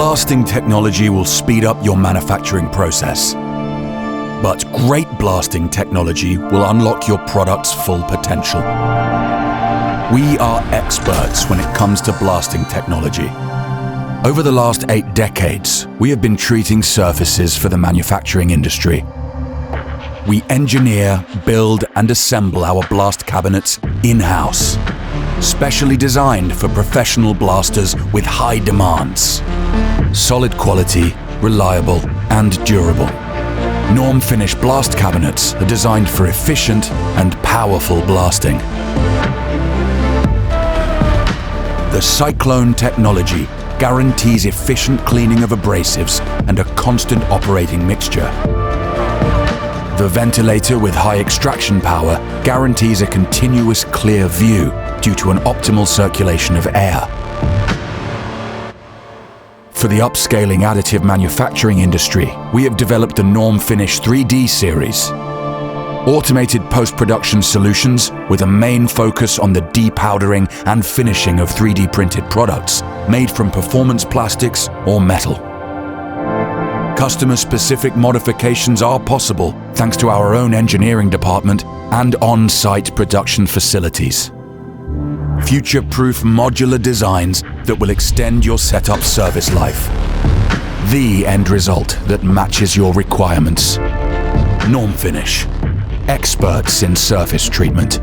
Blasting technology will speed up your manufacturing process. But great blasting technology will unlock your product's full potential. We are experts when it comes to blasting technology. Over the last 8 decades, we have been treating surfaces for the manufacturing industry. We engineer, build, and assemble our blast cabinets in-house, specially designed for professional blasters with high demands. Solid quality, reliable, and durable. Normfinish blast cabinets are designed for efficient and powerful blasting. The Cyclone technology guarantees efficient cleaning of abrasives and a constant operating mixture. The ventilator with high extraction power guarantees a continuous clear view due to an optimal circulation of air. For the upscaling additive manufacturing industry, we have developed the Normfinish 3D series. Automated post-production solutions with a main focus on the depowdering and finishing of 3D printed products made from performance plastics or metal. Customer-specific modifications are possible thanks to our own engineering department and on-site production facilities. Future-proof modular designs that will extend your setup service life. The end result that matches your requirements. Normfinish, experts in surface treatment.